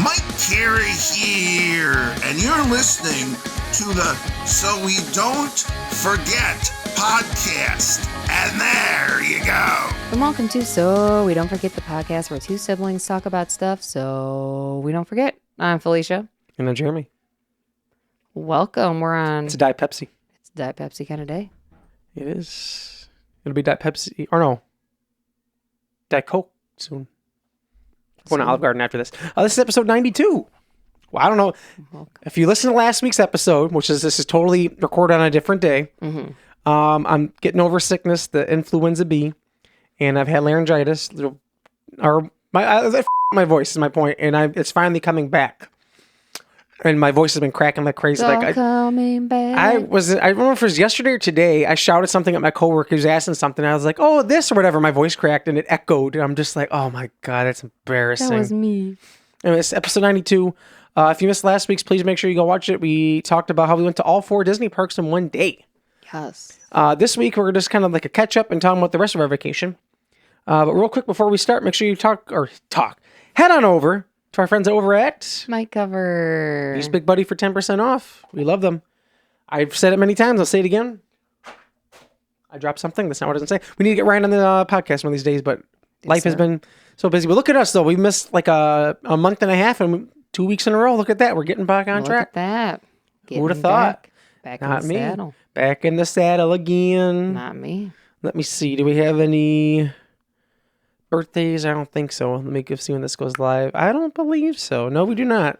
Mike Carey here, and you're listening to the So We Don't Forget podcast. And there you go. And welcome to So We Don't Forget the podcast, where two siblings talk about stuff so we don't forget. I'm Felicia. And I'm Jeremy. Welcome. We're on... It's a Diet Pepsi. It's a Diet Pepsi kind of day. It is. It'll be Diet Pepsi, or no, Diet Coke soon. Going to Olive Garden after this. This is episode 92. Well, I don't know. Welcome. If you listen to last week's episode, this is totally recorded on a different day. Mm-hmm. I'm getting over sickness, the influenza B, and I've had laryngitis. My voice is my point, and it's finally coming back. And my voice has been cracking like crazy. Coming back. I don't know if it was yesterday or today. I shouted something at my coworker who was asking something. I was like, "Oh, this or whatever." My voice cracked and it echoed. And I'm just like, "Oh my god, that's embarrassing." That was me. Anyway, it's episode 92. If you missed last week's, please make sure you go watch it. We talked about how we went to all 4 Disney parks in one day. Yes. This week we're just kind of like a catch up and talking about the rest of our vacation. But real quick before we start, make sure you head on over to our friends over at My cover. Use Big Buddy for 10% off. We love them. I've said it many times. I'll say it again. I dropped something. That's not what it doesn't say. We need to get Ryan on the podcast one of these days, but life has been so busy. But look at us, though. We missed like a month and a half and 2 weeks in a row. Look at that. We're getting back on track. Look at that. Who would have thought? Back Not in the me. saddle. Back in the saddle again. Not me. Let me see. Do we have any birthdays? I don't think so. Let me see when this goes live. I don't believe so. No, we do not.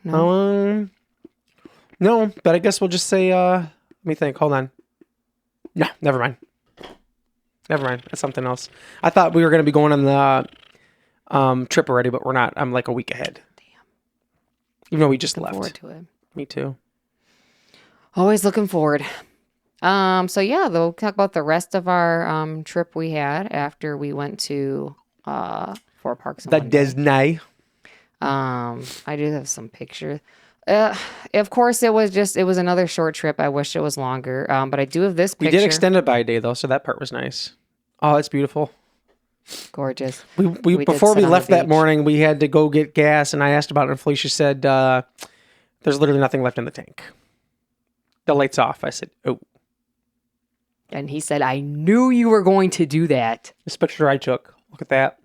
No. No, but I guess we'll just say, let me think. Hold on. No, never mind. That's something else. I thought we were going to be going on the trip already, but we're not. I'm like a week ahead. Damn. Even though we just Looking left. forward to it. Me too. Always looking forward. So yeah, we'll talk about the rest of our trip we had after we went to 4 parks. The Disney. I do have some pictures. Of course, it was another short trip. I wish it was longer. But I do have this picture. We did extend it by a day though, so that part was nice. Oh, it's beautiful. Gorgeous. We before we left that morning, we had to go get gas, and I asked about it, and Felicia said, "There's literally nothing left in the tank. The light's off." I said, "Oh." And he said, "I knew you were going to do that." This picture I took. Look at that.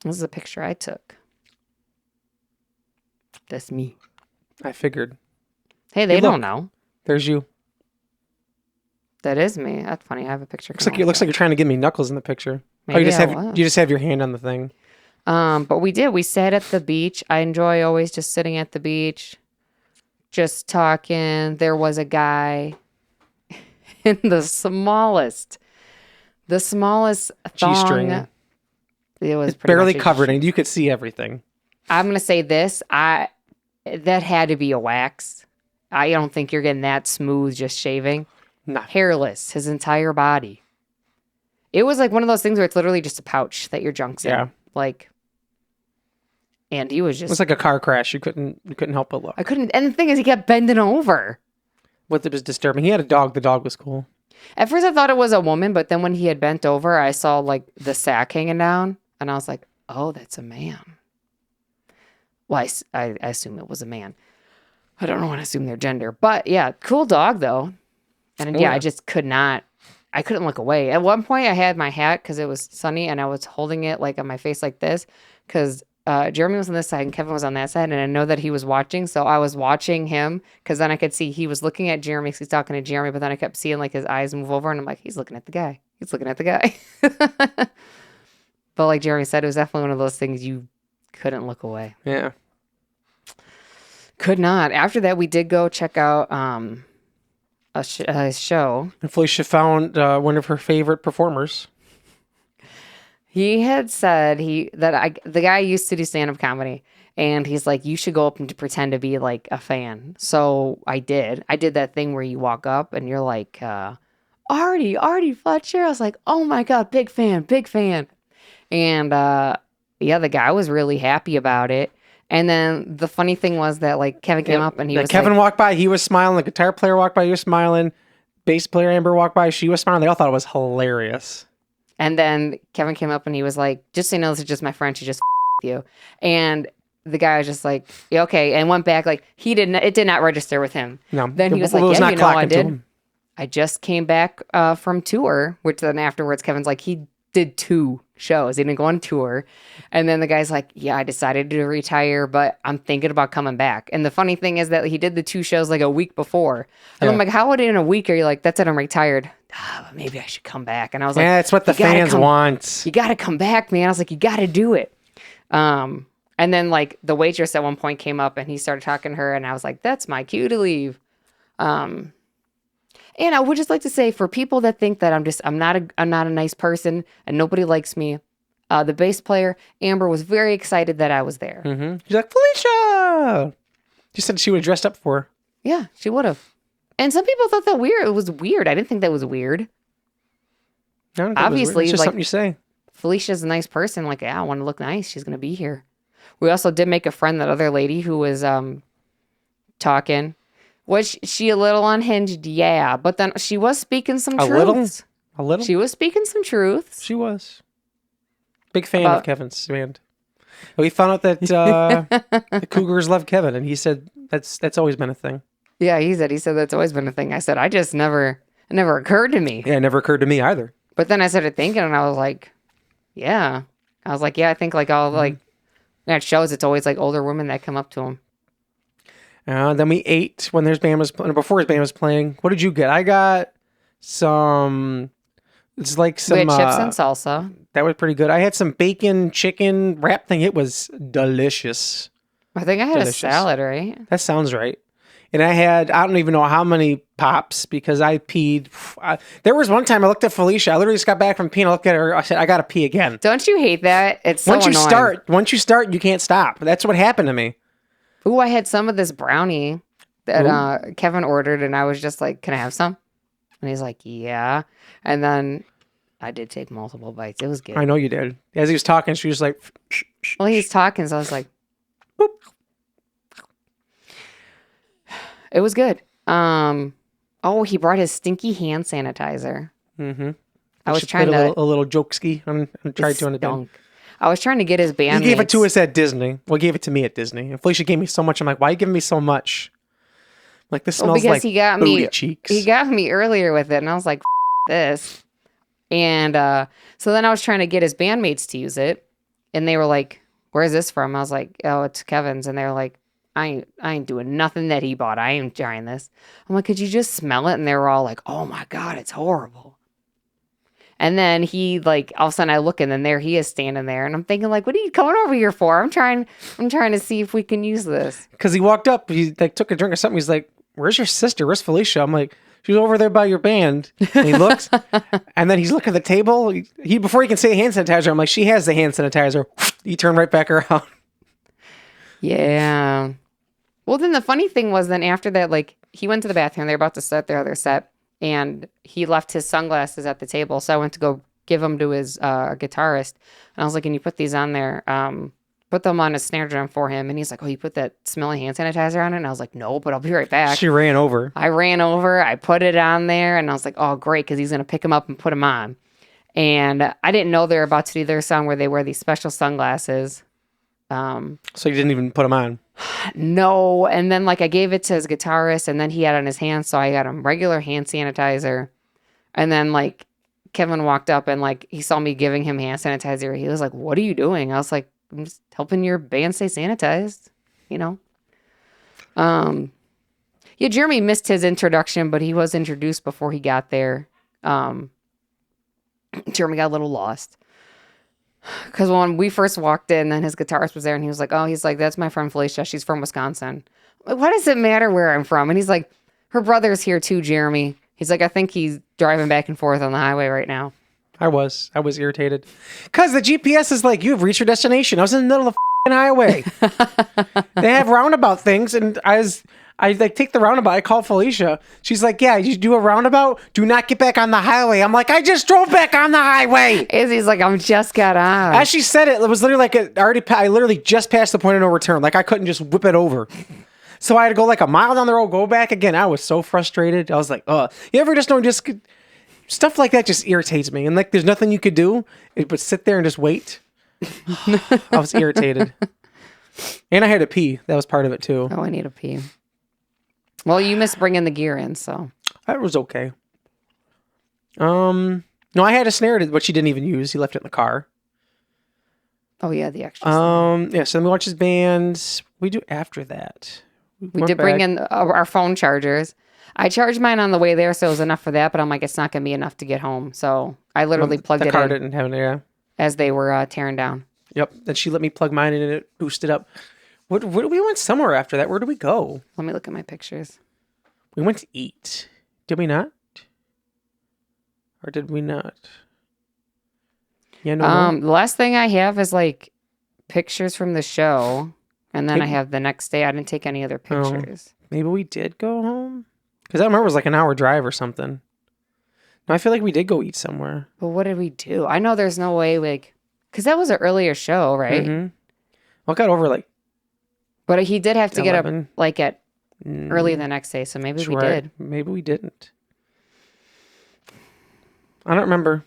This is a picture I took. That's me. I figured. Hey, they don't know. There's you. That is me. That's funny. I have a picture. Looks like you're trying to give me knuckles in the picture. Maybe you just have your hand on the thing. But we did. We sat at the beach. I enjoy always just sitting at the beach, just talking. There was a guy in the smallest G-string. thong. It was it's barely covered, and you could see everything. I'm gonna say this. That had to be a wax. I don't think you're getting that smooth just shaving. Nah. Hairless, his entire body. It was like one of those things where it's literally just a pouch that your junk's in. Like, and he was just. It was like a car crash. You couldn't help but look. I couldn't. And the thing is, he kept bending over. What was disturbing? He had a dog. The dog was cool. At first, I thought it was a woman, but then when he had bent over, I saw like the sack hanging down, and I was like, "Oh, that's a man." Well, I assume it was a man. I don't want to assume their gender, but yeah, cool dog though. And I just couldn't look away. At one point, I had my hat because it was sunny, and I was holding it like on my face like this because Jeremy was on this side and Kevin was on that side, and I know that he was watching, so I was watching him because then I could see he was looking at Jeremy because he's talking to Jeremy, but then I kept seeing like his eyes move over, and I'm like, he's looking at the guy. He's looking at the guy. But like Jeremy said, it was definitely one of those things you couldn't look away. Yeah. Could not. After that, we did go check out a show. And Felicia found one of her favorite performers. He had said the guy used to do stand-up comedy, and he's like, you should go up and pretend to be like a fan. So I did. I did that thing where you walk up and you're like, Artie Fletcher. I was like, oh my God, big fan. And the guy was really happy about it. And then the funny thing was that like Kevin came up and Kevin walked by, he was smiling. The guitar player walked by, he was smiling. Bass player Amber walked by, she was smiling. They all thought it was hilarious. And then Kevin came up and he was like, just so you know, this is just my friend. She just with you. And the guy was just like, yeah, okay, and went back. Like it did not register with him. No. Then he was like, yeah, I did. I just came back from tour, which then afterwards Kevin's like, he did 2 shows. He didn't go on tour. And then the guy's like, yeah, I decided to retire, but I'm thinking about coming back. And the funny thing is that he did the 2 shows like a week before. And I'm like, how would in a week are you like, that's it, I'm retired. Maybe I should come back. And I was like, yeah, that's what the fans want. You got to come back, man. I was like, you got to do it. And then like the waitress at one point came up and he started talking to her. And I was like, that's my cue to leave. And I would just like to say, for people that think that I'm not a nice person and nobody likes me, the bass player Amber was very excited that I was there. Mm-hmm. She's like, Felicia. She said she would have dressed up for her. Yeah, she would have. And some people thought that weird. It was weird. I didn't think that was weird. No, obviously, it's just like, something you say. Felicia's a nice person. Like, yeah, I want to look nice. She's gonna be here. We also did make a friend, that other lady who was talking. Was she a little unhinged? Yeah, but then she was speaking some truths. A little? She was speaking some truths. She was. Big fan of Kevin's band. We found out that the Cougars love Kevin, and he said that's always been a thing. Yeah, he said that's always been a thing. I said, it never occurred to me. Yeah, it never occurred to me either. But then I started thinking, and I was like, yeah. I was like, yeah, I think like all like that shows, it's always like older women that come up to him. Then we ate when there's band was before his band was playing. What did you get? I got some. It's like some we had chips and salsa. That was pretty good. I had some bacon chicken wrap thing. It was delicious. I think I had a salad, right? That sounds right. And I don't even know how many pops because I peed. There was one time I looked at Felicia. I literally just got back from peeing. I looked at her. I said, I got to pee again. Don't you hate that? It's so annoying. Once you start, you can't stop. That's what happened to me. Ooh, I had some of this brownie that Kevin ordered, and I was just like, can I have some? And he's like, yeah. And then I did take multiple bites. It was good. I know you did. As he was talking, she was like... Well, he's talking, so I was like... Boop. It was good. He brought his stinky hand sanitizer. Mm-hmm. I was trying to... A little joke ski. I'm trying to understand. I was trying to get his bandmates. He gave it to us at Disney. Well, he gave it to me at Disney. And Felicia gave me so much. I'm like, why are you giving me so much? Like, this smells like booty cheeks. He got me earlier with it, and I was like, this. And so then I was trying to get his bandmates to use it, and they were like, where's this from? I was like, oh, it's Kevin's. And they were like, I ain't doing nothing that he bought. I ain't trying this. I'm like, could you just smell it? And they were all like, oh my God, it's horrible. And then he like, all of a sudden I look and then there he is standing there. And I'm thinking like, what are you coming over here for? I'm trying to see if we can use this. Because he walked up, he like took a drink or something. He's like, where's your sister? Where's Felicia? I'm like, she's over there by your band. And he looks and then he's looking at the table. He before he can say hand sanitizer, I'm like, she has the hand sanitizer. He turned right back around. Yeah. Well, then the funny thing was then after that, like he went to the bathroom. They're about to start their other set. And he left his sunglasses at the table. So I went to go give them to his guitarist. And I was like, can you put these on there? Put them on a snare drum for him. And he's like, oh, you put that smelly hand sanitizer on it? And I was like, no, but I'll be right back. She ran over. I ran over. I put it on there. And I was like, oh, great, because he's going to pick them up and put them on. And I didn't know they were about to do their song where they wear these special sunglasses. So you didn't even put them on? No. And then like I gave it to his guitarist and then he had it on his hands. So I got him regular hand sanitizer. And then like Kevin walked up and like he saw me giving him hand sanitizer. He was like, what are you doing? I was like, I'm just helping your band stay sanitized, you know? Yeah, Jeremy missed his introduction, but he was introduced before he got there. Jeremy got a little lost. Because when we first walked in, then his guitarist was there, and he was like, that's my friend Felicia. She's from Wisconsin. I'm like, why does it matter where I'm from? And he's like, her brother's here too, Jeremy. He's like, I think he's driving back and forth on the highway right now. I was irritated. Because the GPS is like, you have reached your destination. I was in the middle of the highway. They have roundabout things, and I like take the roundabout. I call Felicia. She's like, yeah, you do a roundabout? Do not get back on the highway. I'm like, I just drove back on the highway. Izzy's like, I'm just got on. As she said it, it was literally like I literally just passed the point of no return. Like I couldn't just whip it over. So I had to go like a mile down the road, go back again. I was so frustrated. I was like, you ever just don't just stuff like that just irritates me. And like, there's nothing you could do but sit there and just wait. I was irritated. And I had to pee. That was part of it too. Oh, I need a pee. Well, you missed bringing the gear in, so. That was okay. No, I had a snare, but she didn't even use. He left it in the car. Oh, yeah, the extra stuff. Yeah, so then we watched his bands. We do after that. We did bring in our phone chargers. I charged mine on the way there, so it was enough for that, but I'm like, it's not going to be enough to get home. So I literally plugged it in. The car didn't have it, yeah. As they were tearing down. Yep. Then she let me plug mine in and it boosted up. We went somewhere after that. Where did we go? Let me look at my pictures. We went to eat. Did we not? Or did we not? Yeah, no. The last thing I have is like pictures from the show. And then I have the next day. I didn't take any other pictures. Maybe we did go home? Because I remember it was like an hour drive or something. No, I feel like we did go eat somewhere. But what did we do? I know there's no way, like, because that was an earlier show, right? Mm-hmm. Well, it got over like. But he did have to 11. get up like at early the next day, so maybe we did. Maybe we didn't. I don't remember.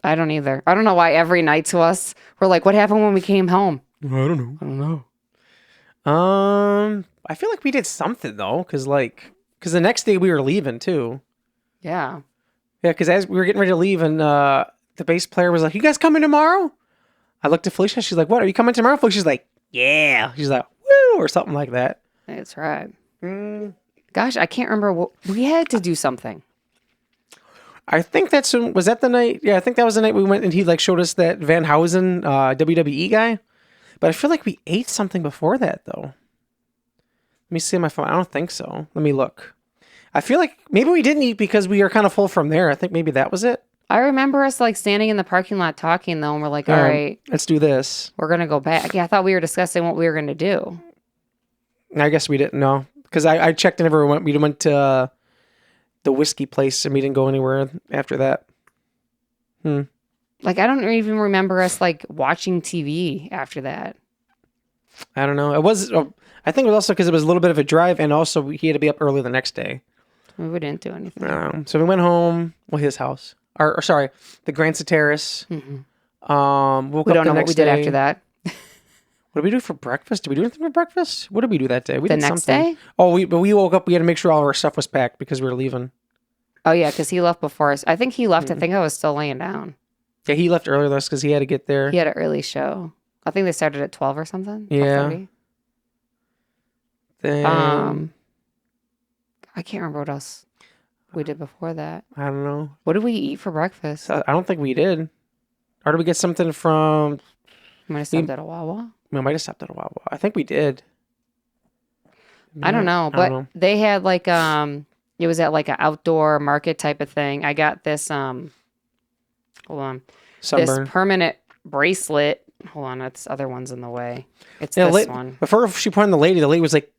I don't either. I don't know why every night to us we're like, what happened when we came home? I don't know. I feel like we did something though, because the next day we were leaving too. Yeah. Yeah, because as we were getting ready to leave, and the bass player was like, "You guys coming tomorrow?" I looked at Felicia. She's like, "What? Are you coming tomorrow?" Felicia's like, "Yeah." She's like, "Woo," or something like that. That's right. Gosh, I can't remember what we had to do something. I think was that the night? Yeah, I think that was the night we went and he like showed us that Van Housen WWE guy. But I feel like we ate something before that though. Let me see my phone. I don't think so. Let me look. I feel like maybe we didn't eat because we were kind of full from there. I think maybe that was it. I remember us like standing in the parking lot talking though, and we're like, all right, let's do this. We're going to go back. Yeah, I thought we were discussing what we were going to do. I guess we didn't know. Because I checked and never went. We went to the whiskey place and we didn't go anywhere after that. Like, I don't even remember us like watching TV after that. I don't know. I think it was also because it was a little bit of a drive and also he had to be up early the next day. We didn't do anything. So we went home. Well, his house. Or sorry, the Grand Terrace. Mm-hmm. Woke we up don't the know next what we did day. after that. What did we do for breakfast? Did we do anything for breakfast? What did we do that day? We did next something. day? Oh, we woke up. We had to make sure all of our stuff was packed because we were leaving. Oh, yeah, because he left before us. I think he left. I think I was still laying down. Yeah, he left earlier than us because he had to get there. He had an early show. I think they started at 12 or something. Yeah. 12:30. Then, I can't remember what else we did before that. I don't know. What did we eat for breakfast? I don't think we did. Or did we get something from... We might have stopped at a Wawa. We might have stopped at a Wawa. I think we did. I don't know, but they had like it was at like an outdoor market type of thing. I got this hold on. Sunburn. This permanent bracelet. Hold on, that's other one's in the way. It's this one. Before she put on the lady was like,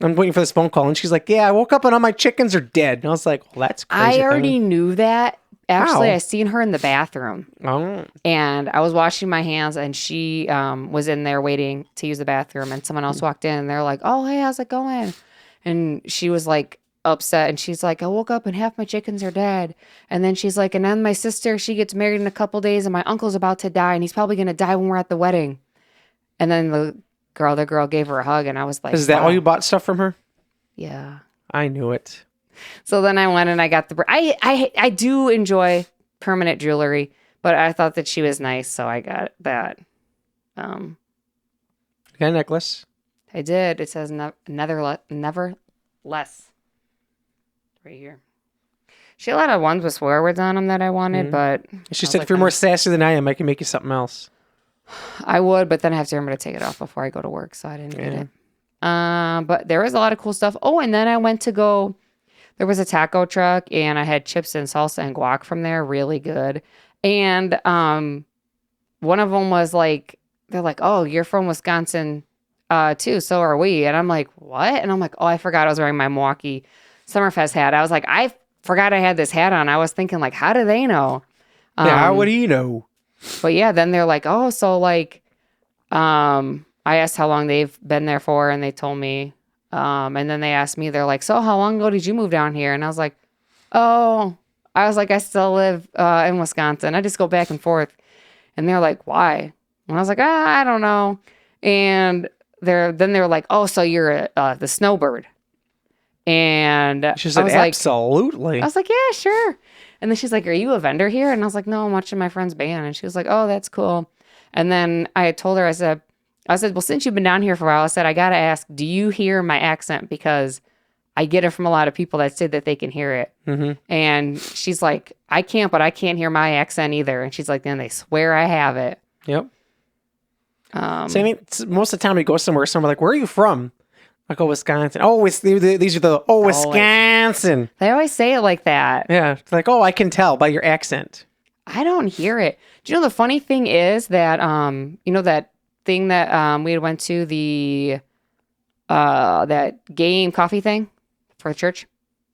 I'm waiting for this phone call, and she's like, "Yeah, I woke up and all my chickens are dead." And I was like, "Well, that's crazy." I already knew that. Actually, Wow. I seen her in the bathroom. Oh. And I was washing my hands, and she was in there waiting to use the bathroom, and someone else walked in, and they're like, "Oh, hey, how's it going?" And she was like upset, and she's like, "I woke up and half my chickens are dead." And then she's like, "And then my sister, she gets married in a couple days, and my uncle's about to die, and he's probably gonna die when we're at the wedding." And then the girl gave her a hug, and I was like, "Is that wow. why you bought stuff from her?" Yeah. I knew it. So then I went and I got I do enjoy permanent jewelry, but I thought that she was nice, so I got that. You got a necklace? I did. It says never less right here. She had a lot of ones with swear words on them that I wanted, but She said, "If you're more sassy than I am, I can make you something else." I would, but then I have to remember to take it off before I go to work, so I didn't get it. But there was a lot of cool stuff. Oh, and then I went to go. There was a taco truck, and I had chips and salsa and guac from there, really good. And one of them was like, they're like, "Oh, you're from Wisconsin too, so are we." And I'm like, "What?" And I'm like, "Oh, I forgot I was wearing my Milwaukee Summerfest hat." I was like, I forgot I had this hat on. I was thinking like, how do they know? Yeah, how would he know? But yeah, then they're like, "Oh, so like," I asked how long they've been there for, and they told me. And then they asked me, they're like, "So how long ago did you move down here?" And I was like, I still live in Wisconsin. I just go back and forth. And they're like, "Why?" And I was like, I don't know. And they're like, oh, so you're the snowbird. And She said, absolutely. I was like, yeah, sure. And then she's like, are you a vendor here? And I was like, no, I'm watching my friend's band. And she was like, oh, that's cool. And then I told her, I said, well, since you've been down here for a while, I said, I got to ask, do you hear my accent? Because I get it from a lot of people that say that they can hear it. Mm-hmm. And she's like, I can't, but I can't hear my accent either. And she's like, then they swear I have it. Yep. So I mean, most of the time we go somewhere like, where are you from? I go, Wisconsin. Oh, these are the, Wisconsin. They always say it like that. Yeah. It's like, oh, I can tell by your accent. I don't hear it. Do you know the funny thing is that, that thing that we went to, the that game coffee thing for the church?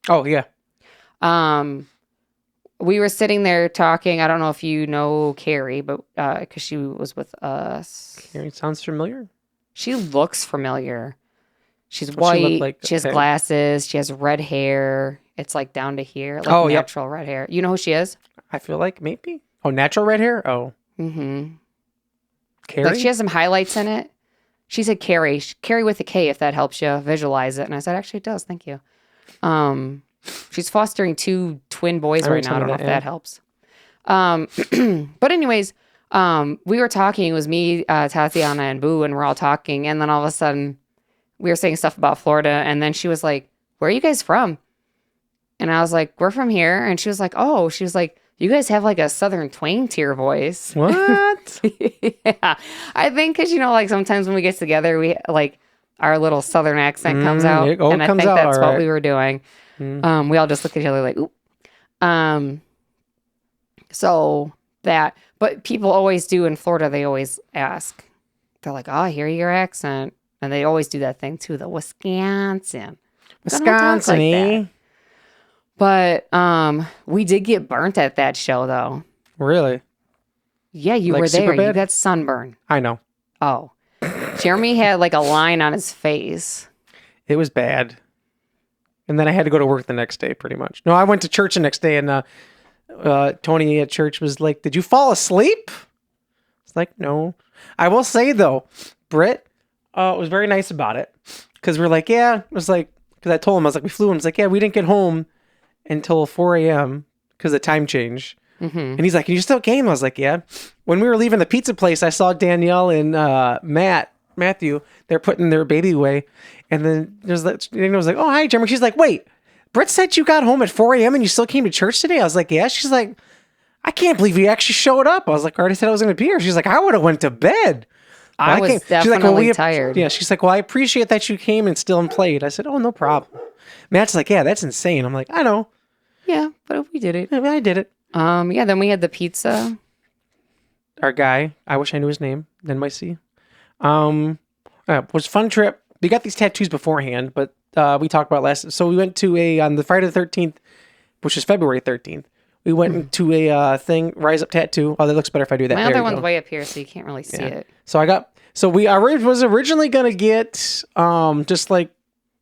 Oh, yeah. We were sitting there talking. I don't know if you know Carrie, but because she was with us. Carrie sounds familiar. She looks familiar. She's What's white. she look like? She has Okay. glasses. She has red hair. It's like down to here, like Oh, yep. natural red hair. You know who she is? I feel like maybe. Oh, natural red hair? Oh. Mm-hmm. Carrie? Like she has some highlights in it. She said Carrie. Carrie with a K, if that helps you visualize it. And I said, actually, it does. Thank you. She's fostering 2 twin boys right now. I don't know if that helps. But anyways, we were talking. It was me, Tatiana, and Boo, and we're all talking. And then all of a sudden, we were saying stuff about Florida. And then she was like, where are you guys from? And I was like, we're from here. And she was like, oh, she was like, you guys have like a southern twang to your voice. What? Yeah. I think because, like sometimes when we get together, we like our little southern accent comes out. And I think that's what we were doing. We all just look at each other like, ooh. So that, but people always do in Florida, they always ask. They're like, oh, I hear your accent. And they always do that thing too, the Wisconsin. Wisconsin, eh? But we did get burnt at that show, though. Really? Yeah, you Like were there. super bad? You got sunburn. I know. Oh. Jeremy had like a line on his face. It was bad. And then I had to go to work the next day, pretty much. No, I went to church the next day, and Tony at church was like, did you fall asleep? It's like, no. I will say, though, Britt was very nice about it. Because we're like, yeah. It was like, because I told him, I was like, we flew in. I was like, yeah, we didn't get home until 4 a.m. because the time change. Mm-hmm. And he's like, you still came? I was like, yeah. When we were leaving the pizza place, I saw Danielle and Matthew. They're putting their baby away. And then there's that. I was like, oh, hi, Jeremy. She's like, wait, Britt said you got home at 4 a.m. and you still came to church today? I was like, yeah. She's like, I can't believe you actually showed up. I was like, I already said I was going to be here. She's like, I would have went to bed. I was definitely tired. Yeah, she's like, well, I appreciate that you came and still played. I said, oh, no problem. Matt's like, yeah, that's insane. I'm like, I know. Yeah, but we did it. I mean, I did it. Yeah, then we had the pizza. Our guy, I wish I knew his name. Then might see. Was a fun trip. We got these tattoos beforehand, but we talked about last. So we went to on the Friday the 13th, which is February 13th. We went to a thing, Rise Up Tattoo. Oh, that looks better if I do that. My there other one's way up here, so you can't really see it. So we was originally gonna get just like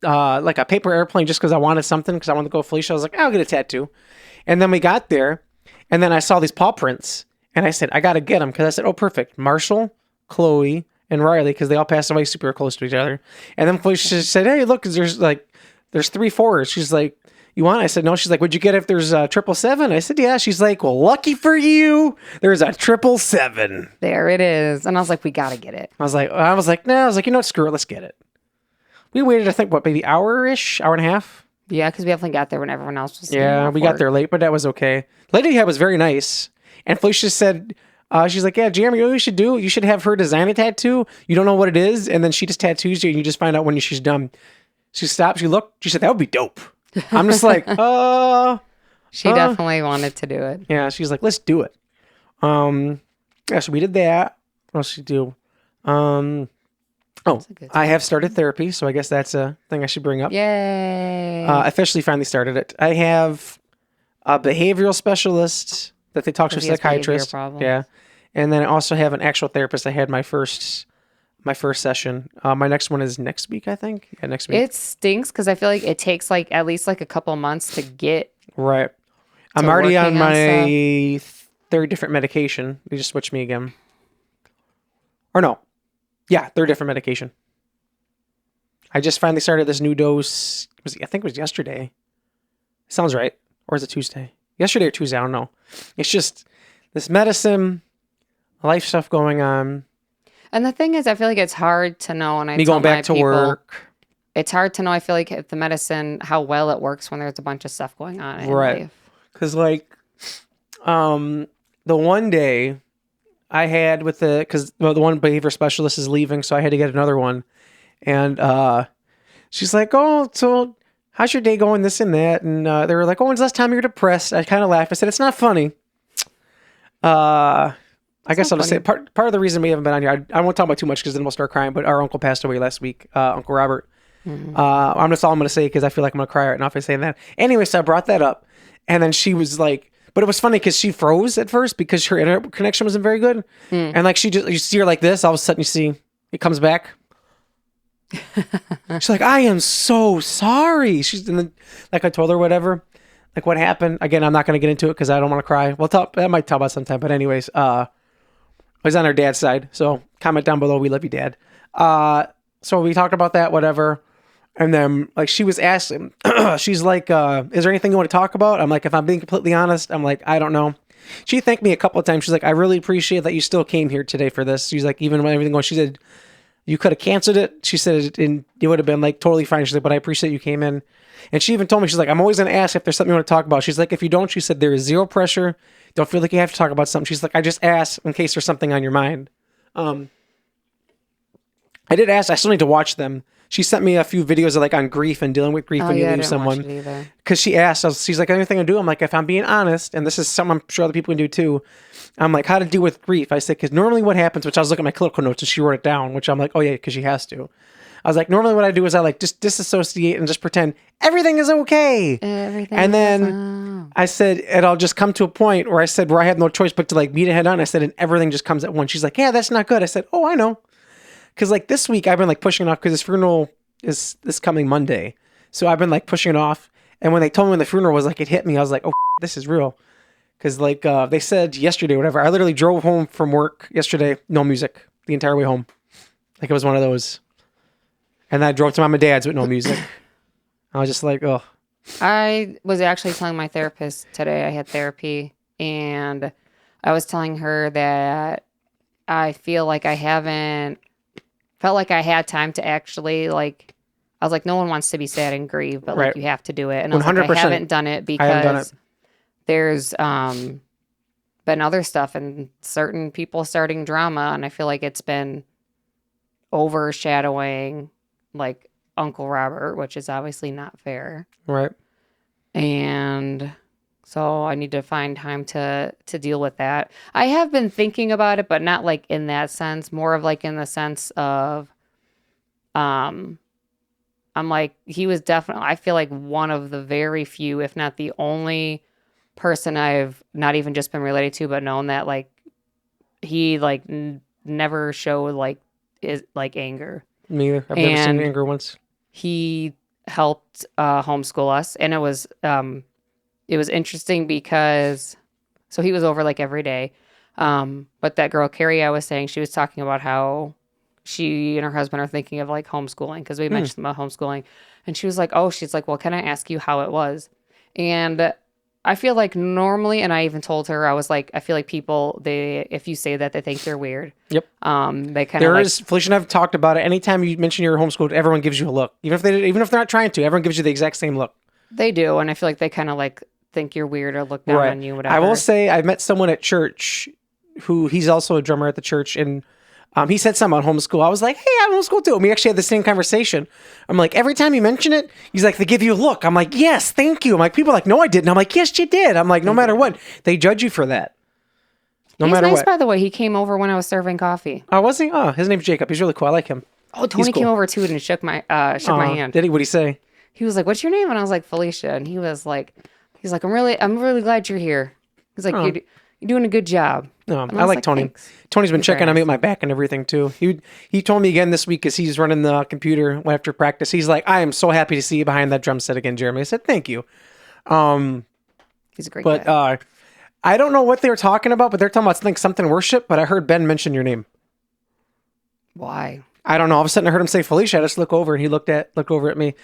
a paper airplane just because I wanted something because I wanted to go with Felicia. I was like, I'll get a tattoo, and then we got there, and then I saw these paw prints, and I said I gotta get them because I said, oh, perfect, Marshall, Chloe, and Riley, because they all passed away super close to each other. And then Felicia said, hey, look, there's 3 4s. She's like, you want it? I said, no. She's like, would you get it if there's a 777? I said, yeah. She's like, well, lucky for you, there's a 777. There it is. And I was like, we got to get it. I was like, no. I was like, you know what? Screw it. Let's get it. We waited, I think, maybe hour-ish, hour and a half? Yeah, because we definitely got there when everyone else was. Yeah, we got there late, but that was okay. The lady was very nice. And Felicia said, she's like, yeah, Jeremy, you know what you should do? You should have her design a tattoo. You don't know what it is, and then she just tattoos you, and you just find out when she's done. She stopped, she looked, she said, that would be dope. I'm just like, She definitely wanted to do it. Yeah, she's like, let's do it. Yeah, so we did that. What else did we do? I have started therapy, so I guess that's a thing I should bring up. Yay. Officially finally started it. I have a behavioral specialist that they talk to a psychiatrist. Yeah. And then I also have an actual therapist. I had my first session. My next one is next week, I think. Yeah, next week. It stinks because I feel like it takes like at least like a couple months to get. Right. I'm already on my third different medication. They just switched me again. Or no. Yeah, third different medication. I just finally started this new dose. I think it was yesterday. Sounds right. Or is it Tuesday? Yesterday or Tuesday, I don't know. It's just this medicine, life stuff going on. And the thing is, I feel like it's hard to know. And Me going back to work. It's hard to know. I feel like if the medicine, how well it works when there's a bunch of stuff going on in life. Because like, the one day I had with the one behavior specialist is leaving, so I had to get another one. And she's like, "Oh, so how's your day going? This and that." And they were like, "Oh, when's the last time you were depressed?" I kind of laughed. I said, "It's not funny." I guess I'll just say part of the reason we haven't been on here. I won't talk about too much because then we'll start crying. But our uncle passed away last week, Uncle Robert. Mm-hmm. That's all I'm going to say because I feel like I'm going to cry right now if I say that. Anyway, so I brought that up, and then she was like, but it was funny because she froze at first because her internet connection wasn't very good, and like you see her like this, all of a sudden you see it comes back. She's like, "I am so sorry." And then, like I told her whatever, like what happened. Again, I'm not going to get into it because I don't want to cry. I might talk about sometime, but anyways, I was on her dad's side, so comment down below. We love you, Dad. So we talked about that, whatever. And then, like, she was asking, she's like, is there anything you want to talk about? I'm like, if I'm being completely honest, I'm like, I don't know. She thanked me a couple of times. She's like, I really appreciate that you still came here today for this. She's like, even when everything going, she said, you could have canceled it. She said, and it would have been like totally fine. She's like, but I appreciate you came in. And she even told me, she's like, I'm always going to ask if there's something you want to talk about. She's like, if you don't, she said, there is zero pressure. Don't feel like you have to talk about something. She's like, I just ask in case there's something on your mind. I did ask. I still need to watch them. She sent me a few videos of like on grief and dealing with grief when you lose someone. Because she asked, she's like, anything to do? I'm like, if I'm being honest, and this is something I'm sure other people can do too. I'm like, how to deal with grief? I said, because normally what happens, which I was looking at my clinical notes and she wrote it down, which I'm like, oh yeah, because she has to. I was like, normally what I do is I like just disassociate and just pretend everything is okay. And then I said, and I'll just come to a point where I had no choice but to like meet it head on. I said, and everything just comes at once. She's like, yeah, that's not good. I said, oh, I know. Because like this week I've been like pushing it off because his funeral is this coming Monday. So I've been like pushing it off. And when they told me when the funeral was, like it hit me, I was like, oh, this is real. Because like they said yesterday, whatever, I literally drove home from work yesterday, no music, the entire way home. Like it was one of those. And then I drove to mom and dad's with no music. I was just like, oh. I was actually telling my therapist today, I had therapy, and I was telling her that I feel like I haven't felt like I had time to actually like, I was like, no one wants to be sad and grieve, but like you have to do it. And I was 100%. Like, I haven't done it because there's been other stuff and certain people starting drama, and I feel like it's been overshadowing like Uncle Robert, which is obviously not fair. Right. And so I need to find time to deal with that. I have been thinking about it, but not like in that sense, more of like in the sense of, I'm like, he was definitely, I feel like one of the very few, if not the only person I've not even just been related to, but known that like, he like never showed like, anger. Me either. I've never seen anger once. He helped homeschool us, and it was interesting because so he was over like every day. But that girl Carrie, I was saying, she was talking about how she and her husband are thinking of like homeschooling because we mentioned about homeschooling, and she was like, "Oh, she's like, well, can I ask you how it was?" And I feel like normally, and I even told her, I was like, I feel like people, if you say that, they think you're weird. Yep. They kind of Felicia and I've talked about it. Anytime you mention you're homeschooled, everyone gives you a look. Even if they're not trying to, everyone gives you the exact same look. They do, and I feel like they kind of like think you're weird or look down on you, whatever. I will say, I met someone at church he's also a drummer at the church, and he said something about homeschool. I was like, hey, I'm homeschooled too. And we actually had the same conversation. I'm like, every time you mention it, he's like, they give you a look. I'm like, yes, thank you. I'm like, people are like, no, I didn't. I'm like, yes, you did. I'm like, no matter what, they judge you for that. He's nice, by the way. He came over when I was serving coffee. Oh, was he? Oh, his name's Jacob. He's really cool. I like him. Oh, Tony came over too and shook my hand. Did he? What'd he say? He was like, what's your name? And I was like, Felicia. And he was like, I'm really glad you're here. He's like, you're doing a good job. No, I like Tony. Thanks. Tony's been checking on me with my back and everything too. He told me again this week because he's running the computer after practice. He's like, I am so happy to see you behind that drum set again, Jeremy. I said, thank you. He's a great guy. But I don't know what they were talking about, but they're talking about something worship. But I heard Ben mention your name. Why? I don't know. All of a sudden I heard him say Felicia. I just look over and he looked over at me.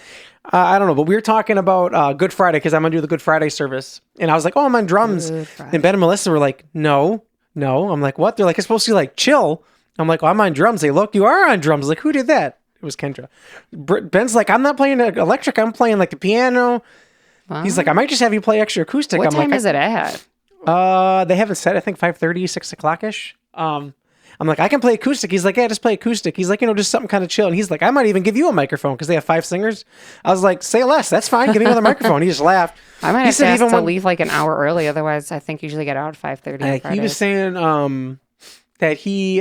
I don't know, but we were talking about Good Friday because I'm going to do the Good Friday service. And I was like, oh, I'm on drums. And Ben and Melissa were like, no. I'm like, what? They're like, it's supposed to be like chill. I'm like, well, I'm on drums. They look, you are on drums. Like, who did that? It was Kendra. Ben's like, I'm not playing electric. I'm playing like the piano. Wow. He's like, I might just have you play extra acoustic. What time like, is it at? They haven't said, I think 5:30, 6 o'clock-ish. I'm like, I can play acoustic. He's like, yeah, just play acoustic. He's like, just something kind of chill. And he's like, I might even give you a microphone because they have 5 singers. I was like, say less. That's fine. Give me another microphone. He just laughed. I might have to ask to leave like an hour early. Otherwise, I think usually get out at 5:30. He was saying that he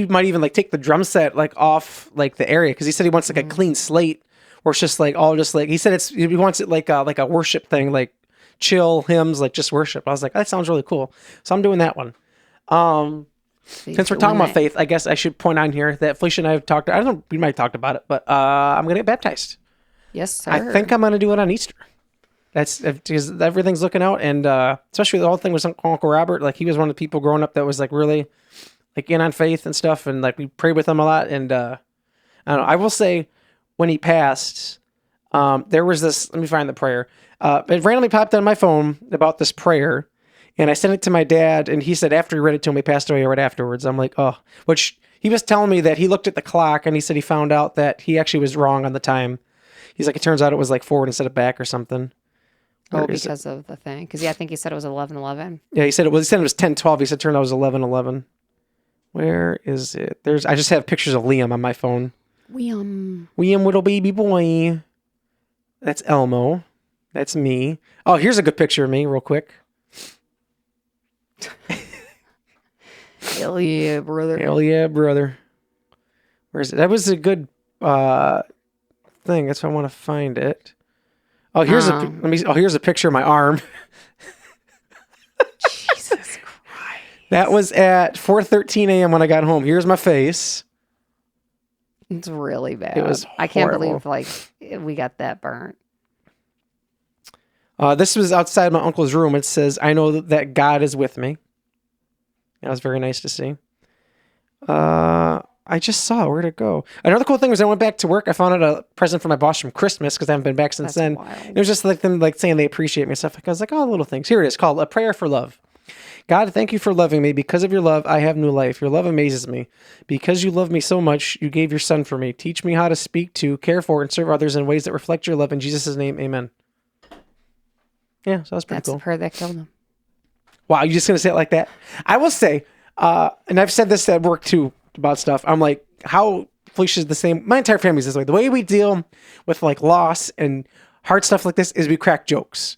might even like take the drum set like off like the area because he said he wants like a clean slate where it's just like all just like he said he wants it like a worship thing, like chill hymns, like just worship. I was like, that sounds really cool. So I'm doing that one. Since we're talking about faith, I guess I should point on here that Felicia and I have talked. I don't know, we might have talked about it, but I'm going to get baptized. Yes, sir. I think I'm going to do it on Easter. That's because everything's looking out, and especially the whole thing with Uncle Robert. Like he was one of the people growing up that was like really like in on faith and stuff, and like we prayed with him a lot. And I don't know. I will say when he passed, there was this. Let me find the prayer. It randomly popped on my phone about this prayer. And I sent it to my dad, and he said after he read it to him, he passed away right afterwards. I'm like, oh, which he was telling me that he looked at the clock, and he said he found out that he actually was wrong on the time. He's like, it turns out it was like forward instead of back or something. Oh, because of the thing. Because, I think he said it was 11:11. Yeah, he said it was 10:12. He said it turned out it was 11:11. Where is it? I just have pictures of Liam on my phone. Liam, little baby boy. That's Elmo. That's me. Oh, here's a good picture of me real quick. Hell yeah, brother. Hell yeah, brother. Where's it? That was a good thing. That's why I want to find it. Oh, here's here's a picture of my arm. Jesus Christ. That was at 4:13 a.m. when I got home. Here's my face. It's really bad. It was horrible. I can't believe like we got that burnt. This was outside my uncle's room. It says, I know that God is with me. That was very nice to see. I just saw, where'd it go? Another cool thing was I went back to work. I found out a present for my boss from Christmas because I haven't been back since then. Wild. It was just like them like saying they appreciate me and stuff. I was like, oh, little things. Here it is, called A Prayer for Love. God, thank you for loving me. Because of your love, I have new life. Your love amazes me. Because you love me so much, you gave your son for me. Teach me how to speak to, care for, and serve others in ways that reflect your love. In Jesus' name, amen. Yeah, so that's pretty cool. That's the prayer that killed him. Wow, you just going to say it like that? I will say, and I've said this at work too about stuff. I'm like, how Felicia's the same. My entire family's this way. The way we deal with like loss and hard stuff like this is we crack jokes.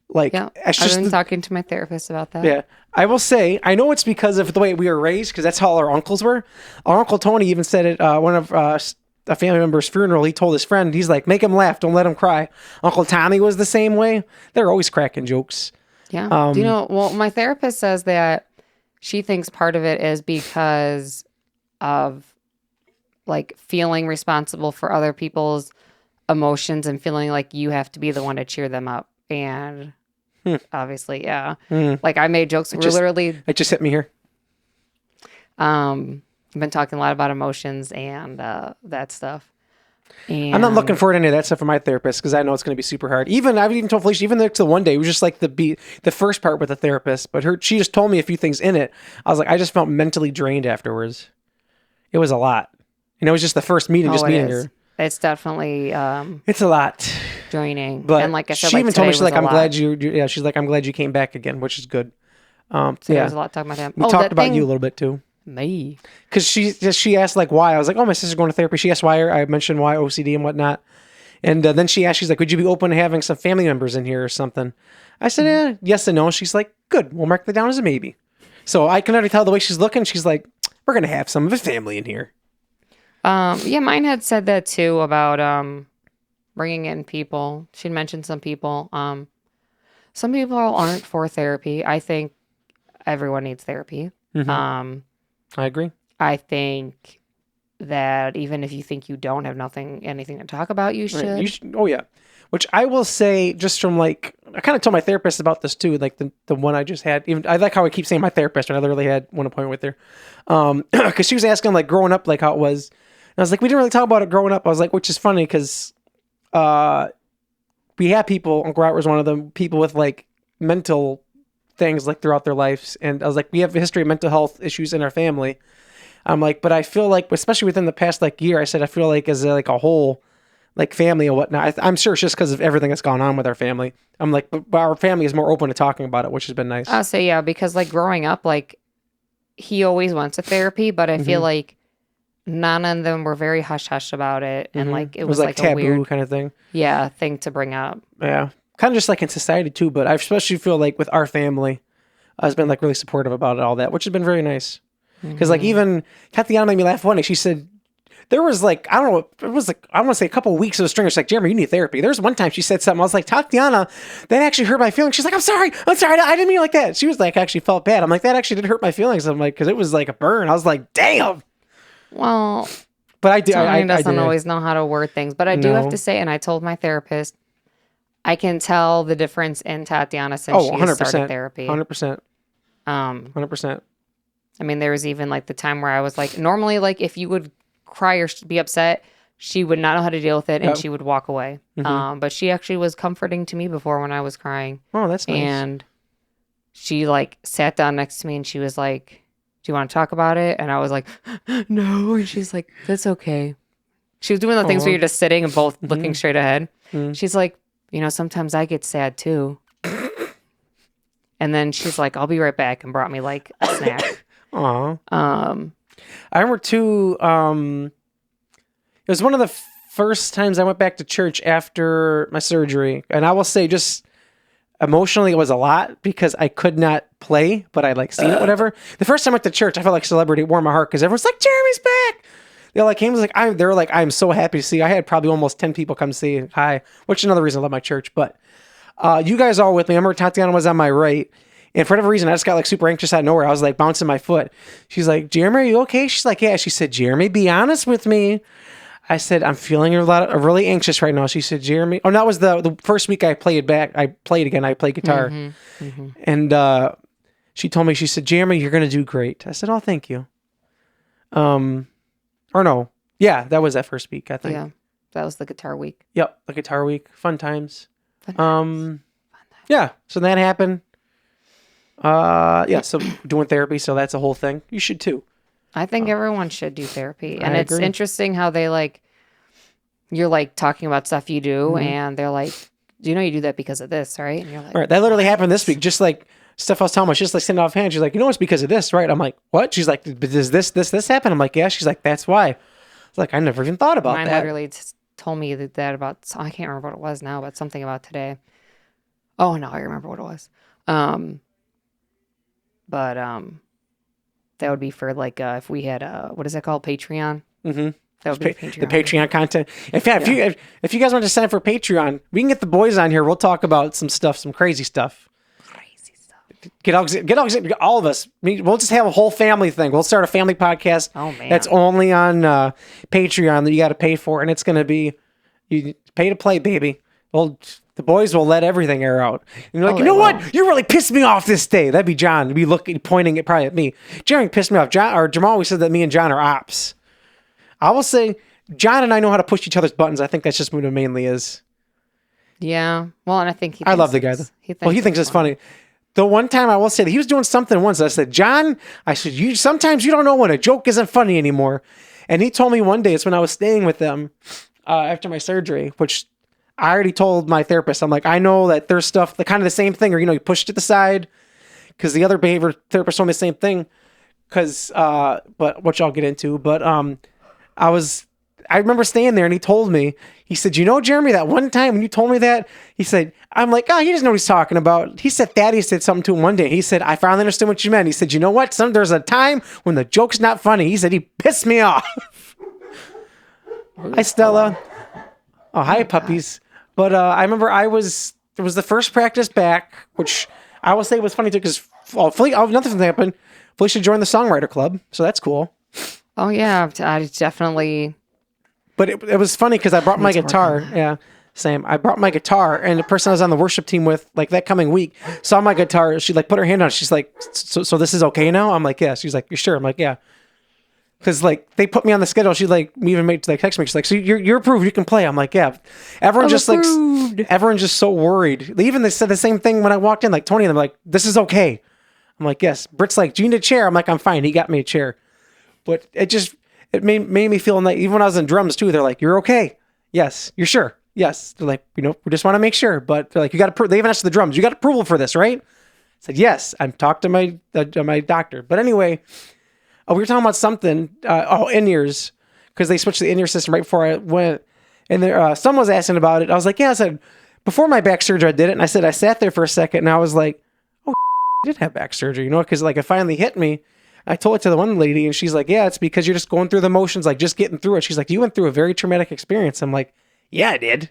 Like, yeah, I've been talking to my therapist about that. Yeah, I will say, I know it's because of the way we were raised, because that's how our uncles were. Our Uncle Tony even said it, one of a family member's funeral, he told his friend, he's like, make him laugh, don't let him cry. Uncle Tommy was the same way. They're always cracking jokes. Yeah. Do you know, well, my therapist says that she thinks part of it is because of like feeling responsible for other people's emotions and feeling like you have to be the one to cheer them up. And obviously, yeah. Like I made jokes. It just hit me here. I've been talking a lot about emotions and that stuff. And I'm not looking forward to any of that stuff from my therapist because I know it's going to be super hard. I've even told Felicia, even the one day, it was just like the first part with the therapist, but she just told me a few things in it. I was like, I just felt mentally drained afterwards. It was a lot. And it was just the first meeting, meeting her. It's definitely it's a lot draining. But and like I said, she even told me, she's like, I'm glad you came back again, which is good. So there's a lot talking about him. We talked about you a little bit too. Me. Because she asked like why. I was like, oh, my sister's going to therapy. She asked why. I mentioned why OCD and whatnot. And then she asked, she's like, would you be open to having some family members in here or something? I said, yes and no. She's like, good. We'll mark that down as a maybe. So I can already tell the way she's looking. She's like, we're going to have some of a family in here. Yeah, mine had said that too about bringing in people. She'd mentioned some people. Some people aren't for therapy. I think everyone needs therapy. Mm-hmm. I agree. I think that even if you think you don't have anything to talk about, you should. Right. Oh yeah. Which I will say, just from like, I kind of told my therapist about this too, like the one I just had. Even I like how I keep saying my therapist, and I literally had one appointment with her, because she was asking like growing up, like how it was. And I was like, we didn't really talk about it growing up. I was like, which is funny because we had people. Uncle Robert was one of them. People with like mental things like throughout their lives, and I was like, we have a history of mental health issues in our family. I'm like, but I feel like, especially within the past like year, I said I feel like as like a whole, like family and whatnot. I'm sure it's just because of everything that's gone on with our family. I'm like, but our family is more open to talking about it, which has been nice. I'll say yeah, because like growing up, like he always went to therapy, but I feel like none of them were very hush hush about it, and like it was like taboo a weird kind of thing. Yeah, thing to bring up. Yeah, kind of just like in society too. But I especially feel like with our family, has been like really supportive about it, all that, which has been very nice. Because like even Tatiana made me laugh one day. She said there was like, I don't know, it was like, I want to say a couple of weeks of a string. She's like, Jeremy, you need therapy. There's one time she said something. I was like, Tatiana, that actually hurt my feelings. She's like, I'm sorry. I didn't mean it like that. She was like, actually felt bad. I'm like, that actually did hurt my feelings. I'm like, because it was like a burn. I was like, damn. Well, but I do. I doesn't always know how to word things, but I do have to say, and I told my therapist, I can tell the difference in Tatiana since she has started therapy. 100%. 100%. I mean, there was even like the time where I was like, normally, like if you would cry or be upset, she would not know how to deal with it, and she would walk away. But she actually was comforting to me before when I was crying. Oh, that's nice. And she like sat down next to me, and she was like, do you want to talk about it? And I was like, no. And she's like, that's okay. She was doing the things where you're just sitting and both looking straight ahead. She's like, you know, sometimes I get sad too. And then she's like, I'll be right back, and brought me like a snack. Aw. I remember too, it was one of the first times I went back to church after my surgery. And I will say, just emotionally, it was a lot because I could not play, but I like seen it, whatever. The first time I went to church, I felt like a celebrity. It warmed my heart because everyone's like, Jeremy's back. They all like came, they were like, I'm so happy to see you. I had probably almost 10 people come see hi, which is another reason I love my church. But you guys all with me. I remember Tatiana was on my right. And for whatever reason, I just got like super anxious out of nowhere. I was like bouncing my foot. She's like, Jeremy, are you okay? She's like, yeah. She said, Jeremy, be honest with me. I said, I'm feeling really anxious right now. She said, Jeremy. Oh, that was the first week I played back. I played again. I played guitar. And she told me, she said, Jeremy, you're going to do great. I said, oh, thank you. Or no. Yeah, that was that first week, I think. Yeah, that was the guitar week. Yep, the guitar week. Fun times. Yeah, so that happened. So doing therapy, so that's a whole thing. You should too. I think everyone should do therapy. And it's interesting how they like, you're like talking about stuff you do, and they're like, do you know you do that because of this, right? And you're like, right. That literally happened this week. Just like stuff I was telling her, she's just like sitting offhand. She's like, you know, it's because of this, right? I'm like, what? She's like, but does this happen? I'm like, yeah. She's like, that's why. It's like, I never even thought about Mine that. literally told me that about, I can't remember what it was now, but something about today. Oh, no, I remember what it was. But that would be for like if we had what is that called, Patreon? That would be Patreon. The Patreon content. In fact, if you guys want to sign up for Patreon, we can get the boys on here. We'll talk about some crazy stuff. Get all of us. We'll just have a whole family thing. We'll start a family podcast. Oh man, that's only on Patreon that you got to pay for, and it's going to be you pay to play, baby. Well, the boys will let everything air out. And you're like, you know what? You really pissed me off this day. That'd be John. Be looking, pointing it probably at me. Jeremy pissed me off. Jamal always said that me and John are ops. I will say, John and I know how to push each other's buttons. I think that's just what it mainly is. Yeah. Well, and I think I love the guy. He thinks it's funny. The one time I will say that he was doing something once. I said, John, sometimes you don't know when a joke isn't funny anymore. And he told me one day, it's when I was staying with them after my surgery, which I already told my therapist. I'm like, I know that there's stuff, the kind of the same thing, or, you know, you push it to the side, because the other behavior therapist told me the same thing. But which I'll get into. But I remember staying there, and he told me, he said, you know, Jeremy, that one time when you told me that, he said, I'm like, oh, he doesn't know what he's talking about. He said Thaddeus said something to him one day. He said, I finally understood what you meant. He said, you know what? There's a time when the joke's not funny. He said, he pissed me off. Hi, Stella. Oh, hi, puppies. But I remember it was the first practice back, which I will say was funny too, because nothing happened. Felicia joined the songwriter club, so that's cool. Oh yeah, I definitely. But it was funny because I brought my need to work guitar. on that. Yeah, same. I brought my guitar, and the person I was on the worship team with, like that coming week, saw my guitar. She like put her hand on it. She's like, so this is okay now? I'm like, yeah. She's like, you sure? I'm like, yeah. Because like they put me on the schedule. She like even made like text me. She's like, so you're approved. You can play. I'm like, yeah. Everyone's just approved. like, everyone's just so worried. They said the same thing when I walked in. Like Tony and them like, this is okay. I'm like, yes. Britt's like, do you need a chair? I'm like, I'm fine. He got me a chair. But it made me feel like, even when I was in drums too, they're like, you're okay. Yes. You're sure. Yes. They're like, we just want to make sure. But they're like, they even asked the drums, you got approval for this, right? I said, yes. I've talked to my doctor. But anyway, we were talking about something, in-ears, because they switched the in-ear system right before I went. And there, someone was asking about it. I was like, yeah, I said, before my back surgery, I did it. And I said, I sat there for a second and I was like, oh, I did have back surgery, because like it finally hit me. I told it to the one lady and she's like, yeah, it's because you're just going through the motions, like just getting through it. She's like, you went through a very traumatic experience. I'm like, yeah, I did.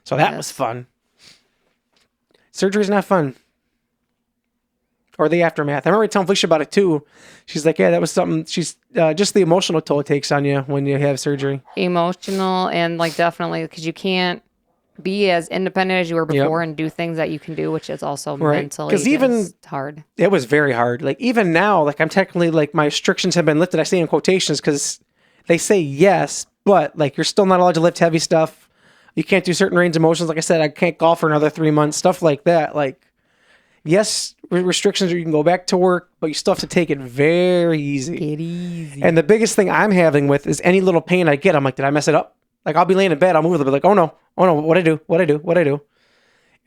So that was fun. Surgery's not fun. Or the aftermath. I remember telling Felicia about it too. She's like, yeah, that was something. She's just the emotional toll it takes on you when you have surgery. Emotional and like definitely because you can't be as independent as you were before and do things that you can do, which is also mentally because even hard. It was very hard. Like even now, like I'm technically like my restrictions have been lifted. I say in quotations because they say yes, but like you're still not allowed to lift heavy stuff. You can't do certain range of motions. Like I said, I can't golf for another 3 months. Stuff like that. Like yes, restrictions or you can go back to work, but you still have to take it very easy. Get easy. And the biggest thing I'm having with is any little pain I get, I'm like, did I mess it up? Like I'll be laying in bed, I'll move a little bit, like, oh no, what'd I do?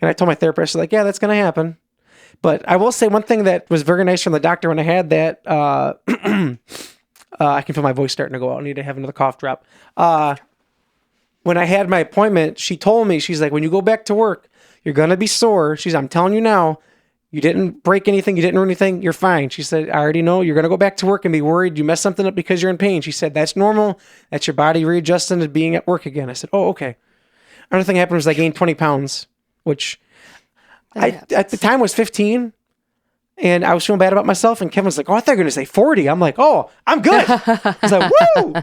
And I told my therapist, like, yeah, that's gonna happen. But I will say one thing that was very nice from the doctor when I had that, I can feel my voice starting to go out. I need to have another cough drop. When I had my appointment, she told me, she's like, when you go back to work, you're gonna be sore. I'm telling you now, you didn't break anything. You didn't ruin anything. You're fine. She said, I already know you're going to go back to work and be worried. You messed something up because you're in pain. She said, that's normal. That's your body readjusting to being at work again. I said, oh, okay. Another thing happened was I gained 20 pounds, which at the time was 15. And I was feeling bad about myself. And Kevin was like, oh, I thought you were going to say 40. I'm like, oh, I'm good. He's like, woo.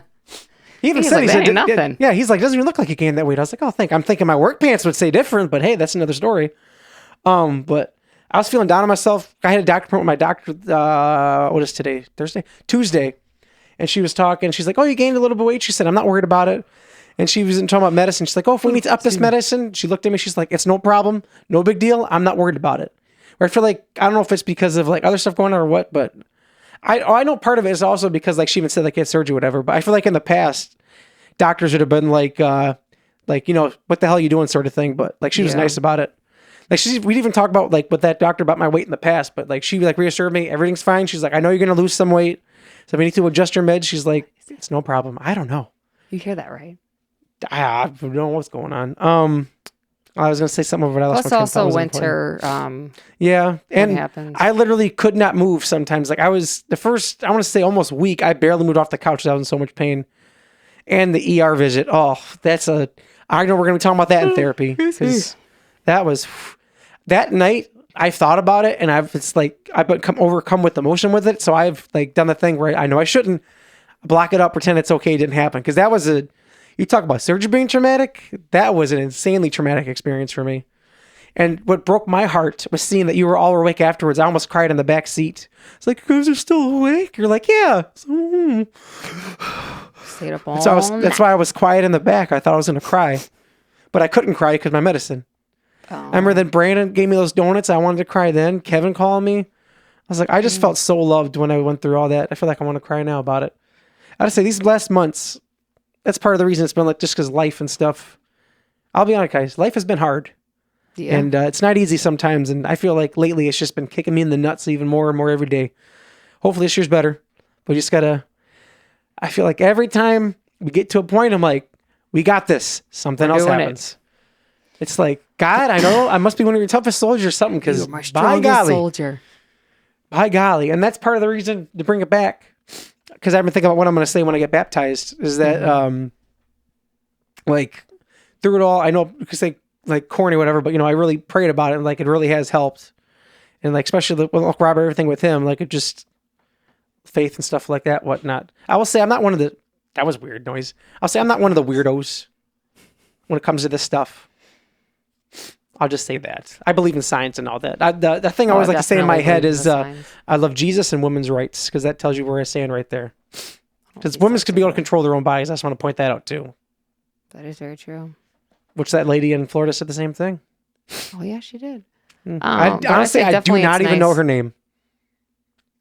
He even said, like, he said, nothing. Yeah, he's like, doesn't even look like you gained that weight. I was like, oh, I'm thinking my work pants would say different, but hey, that's another story. But I was feeling down on myself. I had a doctor appointment with my doctor. What is today? Tuesday. And she was talking. She's like, oh, you gained a little bit of weight. She said, I'm not worried about it. And she was talking about medicine. She's like, oh, if we need to up this medicine. She looked at me. She's like, it's no problem. No big deal. I'm not worried about it. Or I feel like, I don't know if it's because of like other stuff going on or what, but I know part of it is also because like she even said like get surgery or whatever. But I feel like in the past, doctors would have been like, what the hell are you doing sort of thing. But like she was nice about it. Like we'd even talk about like with that doctor about my weight in the past, but like she like reassured me everything's fine. She's like, I know you're gonna lose some weight, so if you need to adjust your meds, she's like, it's no problem. I don't know. You hear that right? I don't know what's going on. I was gonna say something over that. Plus also winter. Yeah, and happens. I literally could not move sometimes. Like I was the first, I want to say almost week. I barely moved off the couch. I was in so much pain. And the ER visit. Oh, I know we're gonna be talking about that in therapy because that was. That night, I thought about it, and I've become overcome with emotion with it. So I've like done the thing where I know I shouldn't block it up, pretend it's okay, it didn't happen. Because that was you talk about surgery being traumatic. That was an insanely traumatic experience for me. And what broke my heart was seeing that you were all awake afterwards. I almost cried in the back seat. It's like, you guys are still awake? You're like, yeah. Stayed up all That's why I was quiet in the back. I thought I was going to cry. But I couldn't cry because my medicine. I remember then Brandon gave me those donuts. I wanted to cry then. Kevin called me. I was like, I just felt so loved when I went through all that. I feel like I want to cry now about it. I gotta say, these last months, that's part of the reason it's been like just because life and stuff. I'll be honest, guys. Life has been hard. Yeah. And it's not easy sometimes. And I feel like lately it's just been kicking me in the nuts even more and more every day. Hopefully this year's better. But we just gotta, I feel like every time we get to a point, I'm like, we got this. Something else happens. It's like, God, I know I must be one of your toughest soldiers or something because by golly. And that's part of the reason to bring it back. Because I've been thinking about what I'm going to say when I get baptized is that, like, through it all, I know because they like corny, whatever, but I really prayed about it and like it really has helped. And like, especially with Robert, everything with him, like it just, faith and stuff like that, whatnot. I will say I'm not one of the. That was weird noise. I'll say I'm not one of the weirdos when it comes to this stuff. I'll just say that. I believe in science and all that. The thing I always like to say in my head is I love Jesus and women's rights, because that tells you where I stand right there. Because women could be able to control their own bodies. I just want to point that out too. That is very true. Which that lady in Florida said the same thing. Oh, yeah, she did. Honestly, I do not even know her name.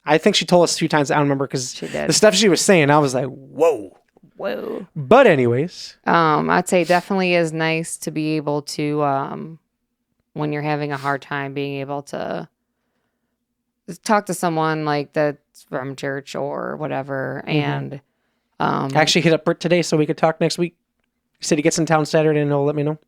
I think she told us a few times. I don't remember, because the stuff she was saying, I was like, whoa. Whoa. But anyways. I'd say definitely is nice to be able to, when you're having a hard time, being able to talk to someone like that's from church or whatever. And I actually hit up Britt today so we could talk next week. He said he gets in town Saturday and he'll let me know.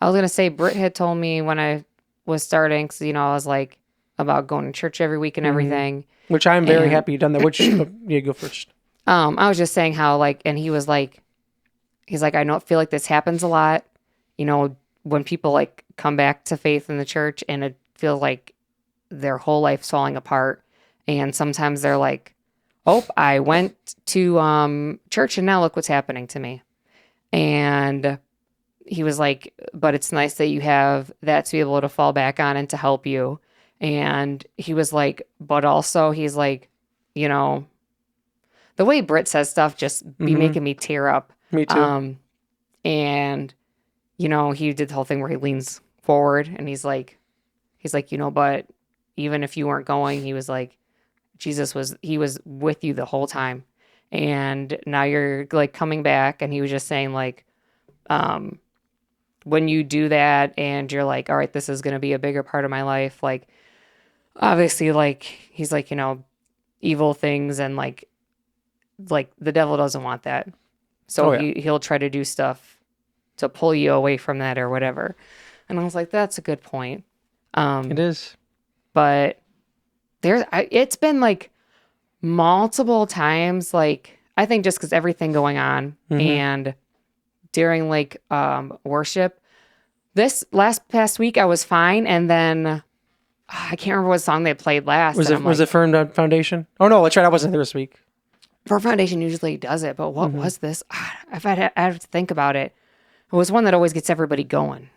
I was going to say, Britt had told me when I was starting, because, I was like about going to church every week and everything. Which I'm very happy you've done that. Which, you go first. I was just saying how, like, and he was like, he's like, I don't feel like this happens a lot, when people like come back to faith in the church and it feels like their whole life's falling apart. And sometimes they're like, oh, I went to church and now look what's happening to me. And he was like, but it's nice that you have that to be able to fall back on and to help you. And he was like, but also he's like, the way Britt says stuff just be making me tear up. Me too. And, he did the whole thing where he leans forward and he's like, but even if you weren't going, he was like, he was with you the whole time. And now you're like coming back. And he was just saying like, when you do that and you're like, all right, this is going to be a bigger part of my life. Like, obviously, like, he's like, evil things and like the devil doesn't want that. So he'll try to do stuff to pull you away from that or whatever. And I was like, that's a good point. It is. But it's been like multiple times, like, I think just because everything going on and during like worship, this past week I was fine. And then I can't remember what song they played last. Was it Firm Foundation? Oh no, that's right. I wasn't there this week. Firm Foundation usually does it, but what was this? I have to think about it. It was one that always gets everybody going.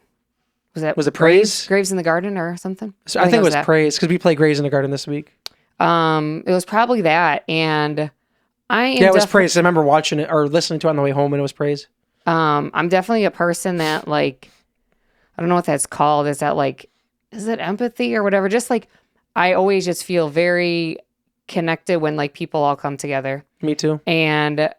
Was it Praise? Graves in the Garden or something? So I think it was Praise, because we play Graves in the Garden this week. It was probably that, and it was Praise. I remember watching it or listening to it on the way home, and it was Praise. I'm definitely a person that, like, I don't know what that's called. Is it empathy or whatever? Just like, I always just feel very connected when like people all come together. Me too. And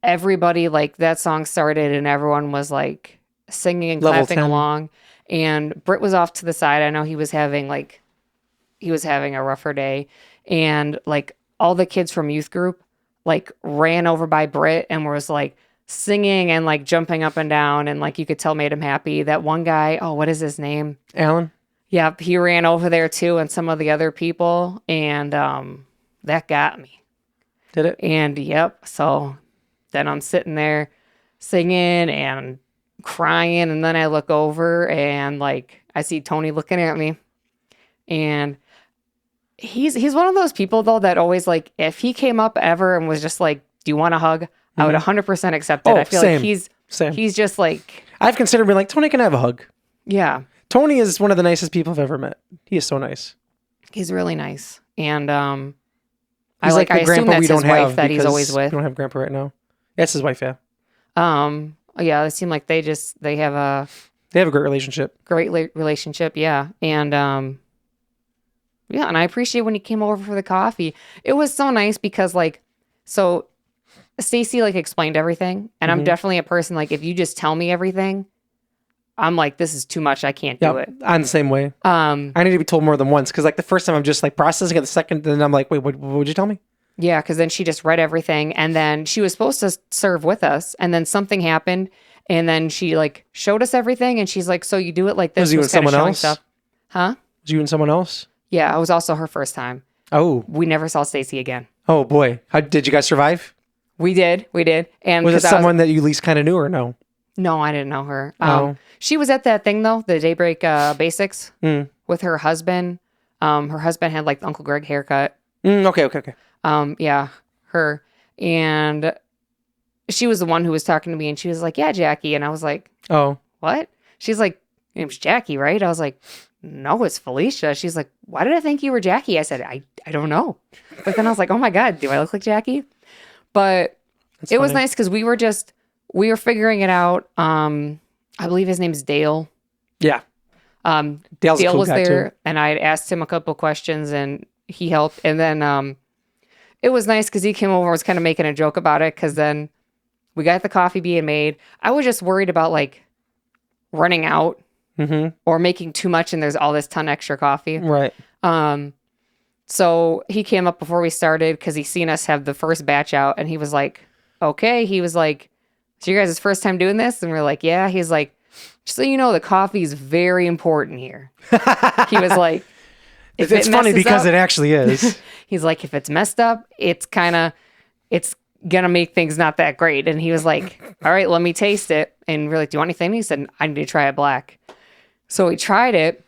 everybody, like, that song started and everyone was like singing and clapping along. And Britt was off to the side. I know he was having a rougher day. And like all the kids from youth group like ran over by Britt and was like singing and like jumping up and down, and like you could tell made him happy. That one guy, oh, what is his name? Alan. Yeah, he ran over there too, and some of the other people, and that got me. Did it? And yep. So then I'm sitting there singing and crying, and then I look over and like I see Tony looking at me, and he's one of those people though that always like, if he came up ever and was just like, do you want a hug? I would 100% accept it. I feel like he's just like, I've considered being like, Tony, can I have a hug? Yeah. Tony is one of the nicest people I've ever met. He is so nice. He's really nice. And he's like the grandpa we don't have that he's always with. We don't have grandpa right now. That's his wife, yeah. Yeah, it seemed like they have a great relationship. Yeah. And yeah, and I appreciate when he came over for the coffee. It was so nice because like, so Stacy like explained everything, and I'm definitely a person like, if you just tell me everything, I'm like, this is too much. I can't do it. I'm the same way. I need to be told more than once, because like the first time I'm just like processing it, the second then I'm like, wait, what would you tell me? Yeah, because then she just read everything, and then she was supposed to serve with us, and then something happened, and then she like showed us everything, and she's like, so you do it like this? Was you and someone else? Stuff. Huh? Was you and someone else? Yeah, it was also her first time. Oh. We never saw Stacy again. Oh boy. How did you guys survive? We did. And was it someone that you least kind of knew or no? No, I didn't know her. She was at that thing though, the Daybreak Basics with her husband. Her husband had like the Uncle Greg haircut. Okay. Yeah, her. And she was the one who was talking to me, and she was like, yeah, Jackie. And I was like, Oh. what? She's like, your name's Jackie, right? I was like, no, it's Felicia. She's like, why did I think you were Jackie? I said, I don't know. But then I was like, oh my God, do I look like Jackie? But That's it was funny. nice because we were figuring it out. I believe his name's Dale. Yeah. Dale's a Dale cool was guy there, too. and I had asked him a couple questions, and he helped. And then it was nice because he came over and was kind of making a joke about it, because then we got the coffee being made. I was just worried about like running out or making too much, and there's all this ton extra coffee. Right. So he came up before we started because he seen us have the first batch out, and he was like, okay. He was like, so you guys' first time doing this? And we're like, yeah. He's like, just so you know, the coffee is very important here. He was like, if It's it funny messes because up, it actually is. he's like, if it's messed up, it's gonna make things not that great. And he was like, all right, let me taste it. And we're like, do you want anything? And he said, I need to try it black. So he tried it,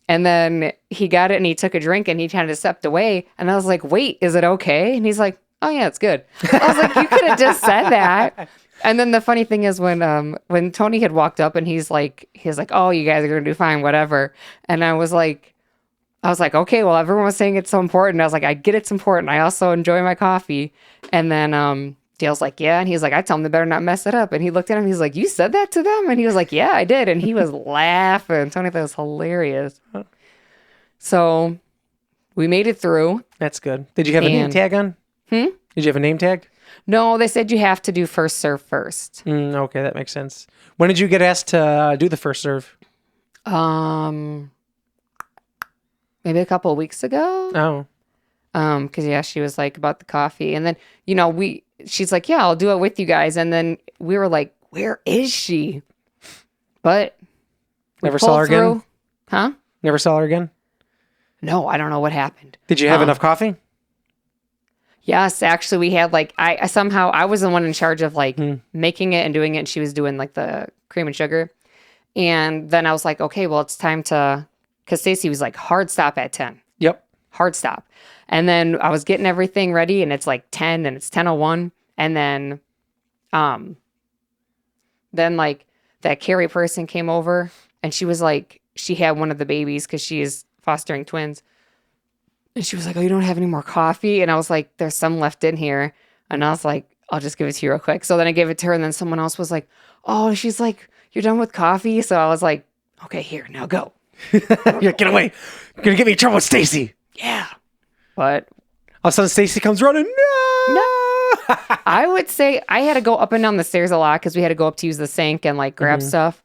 and then he got it and he took a drink and he kind of stepped away. And I was like, wait, is it okay? And he's like, oh yeah, it's good. I was like, you could have just said that. And then the funny thing is when Tony had walked up and he's like, oh, you guys are gonna do fine, whatever. And I was like, okay, well, everyone was saying it's so important. I was like, I get it's important. I also enjoy my coffee. And then Dale's like, yeah. And he's like, I tell them they better not mess it up. And he looked at him. He's like, you said that to them? And he was like, yeah, I did. And he was laughing. Tony thought it was hilarious. So we made it through. That's good. Did you have a name tag on? Did you have a name tag? No, they said you have to do first serve first. Okay, that makes sense. When did you get asked to do the first serve? Maybe a couple of weeks ago. Oh. Because yeah, she was like about the coffee, and then she's like, yeah, I'll do it with you guys, and then we were like, where is she? But we Never saw her pulled through. again? Huh? Never saw her again? No, I don't know what happened. Did you have enough coffee? Yes, actually, we had like I somehow I was the one in charge of like making it and doing it, and she was doing like the cream and sugar. And then I was like, okay, well, it's time to, because Stacey was like, hard stop at 10. Yep. Hard stop. And then I was getting everything ready, and it's like 10, and it's 10:01, and then like that Carrie person came over, and she was like, she had one of the babies because she is fostering twins. And she was like, oh, you don't have any more coffee? And I was like, there's some left in here. And I was like, I'll just give it to you real quick. So then I gave it to her, and then someone else was like, oh, she's like, you're done with coffee? So I was like, okay, here, now go. Get away. You're going to get me in trouble with Stacy. Yeah. But All of a sudden, Stacy comes running. No. I would say I had to go up and down the stairs a lot because we had to go up to use the sink and like grab stuff.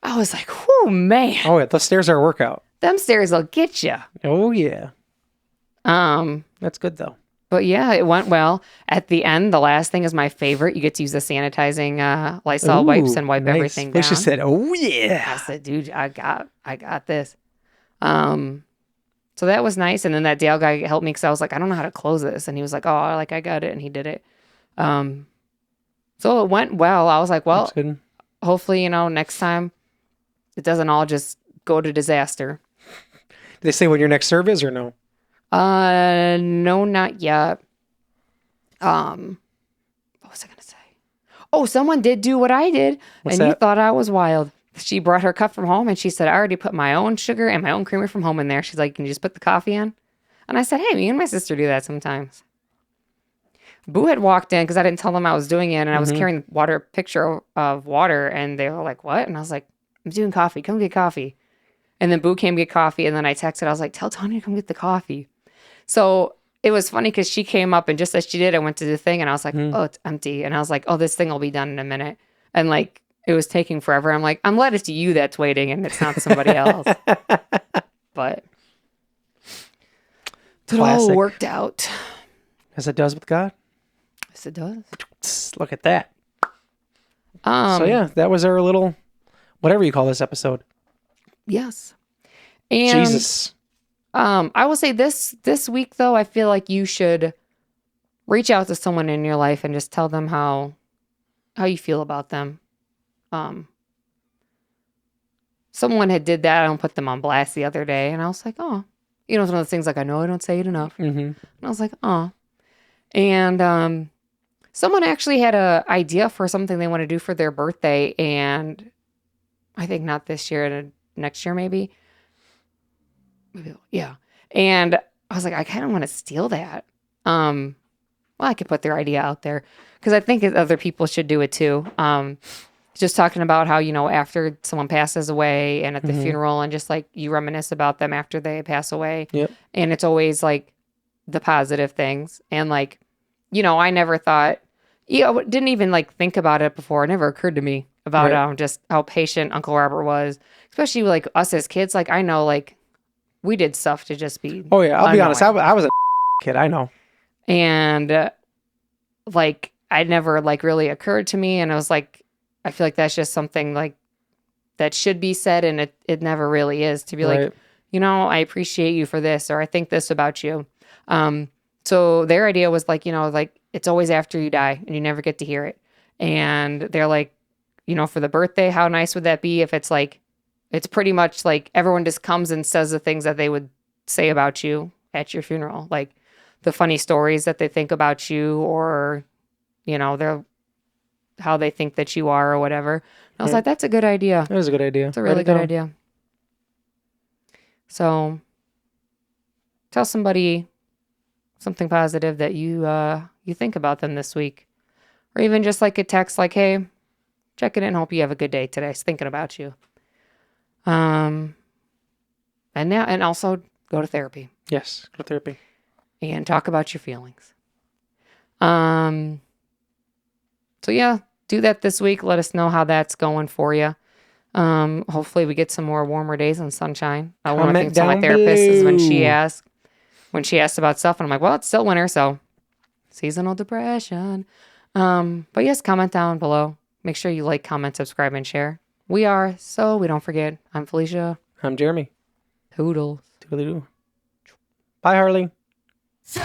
I was like, whew, man. Oh, yeah. The stairs are a workout. Them stairs will get you. Oh, yeah. That's good, though. But yeah, it went well. At the end, the last thing is my favorite. You get to use the sanitizing Lysol wipes and wipe nice. everything down. Felicia said, oh, yeah. I said, dude, I got this. So that was nice. And then that Dale guy helped me because I was like, I don't know how to close this. And he was like, oh, like I got it. And he did it. So it went well. I was like, well, hopefully, next time it doesn't all just go to disaster. Did they say when your next serve is or no? No, not yet. What was I gonna say? Oh, someone did do what I did, What's and you that? thought I was wild. She brought her cup from home, and she said, I already put my own sugar and my own creamer from home in there. She's like, can you just put the coffee in? And I said, hey, me and my sister do that sometimes. Boo had walked in because I didn't tell them I was doing it, and I was carrying a picture of water, and they were like, what? And I was like, I'm doing coffee. Come get coffee. And then Boo came get coffee, and then I texted. I was like, tell Tony to come get the coffee. So it was funny because she came up, and just as she did, I went to the thing, and I was like, oh, it's empty. And I was like, oh, this thing will be done in a minute. And like, it was taking forever. I'm like, I'm glad it's you that's waiting, and it's not somebody else. But it all worked out. As it does with God. Yes, it does. Look at that. So yeah, that was our little, whatever you call this episode. Yes. And Jesus. I will say this week though, I feel like you should reach out to someone in your life and just tell them how you feel about them. Someone had did that. I don't put them on blast the other day, and I was like, oh, it's one of those things like I know I don't say it enough. And I was like, oh, And someone actually had a idea for something they want to do for their birthday, and I think not this year, next year maybe. Yeah. And I was like, I kind of want to steal that. Well, I could put their idea out there because I think other people should do it too. Just talking about how, after someone passes away and at the funeral, and just like you reminisce about them after they pass away. Yep. And it's always like the positive things. And like, I never thought, didn't even like think about it before. It never occurred to me about just how patient Uncle Robert was, especially like us as kids. Like I know, like we did stuff to just be. Oh yeah, I'll be honest. I annoying. was a kid. I know. And like I never like really occurred to me, and I was like, I feel like that's just something like that should be said, and it never really is, to be like, I appreciate you for this, or I think this about you. So their idea was like, like it's always after you die and you never get to hear it. And they're like, for the birthday, how nice would that be if it's like, it's pretty much like everyone just comes and says the things that they would say about you at your funeral, like the funny stories that they think about you, or, they're how they think that you are or whatever. And I was like, that's a good idea. That was a good idea. It's a really good idea. So tell somebody something positive that you think about them this week, or even just like a text like, hey, checking in, hope you have a good day today. It's thinking about you. And also go to therapy. Yes, go to therapy. And talk about your feelings. So yeah, do that this week. Let us know how that's going for you. Hopefully we get some more warmer days and sunshine. One of the things my therapist is when she asked about stuff, and I'm like, well, it's still winter, so seasonal depression. But yes, comment down below. Make sure you like, comment, subscribe, and share. We are So We Don't Forget. I'm Felicia. I'm Jeremy. Toodles. Toodaloo. Bye, Harley. So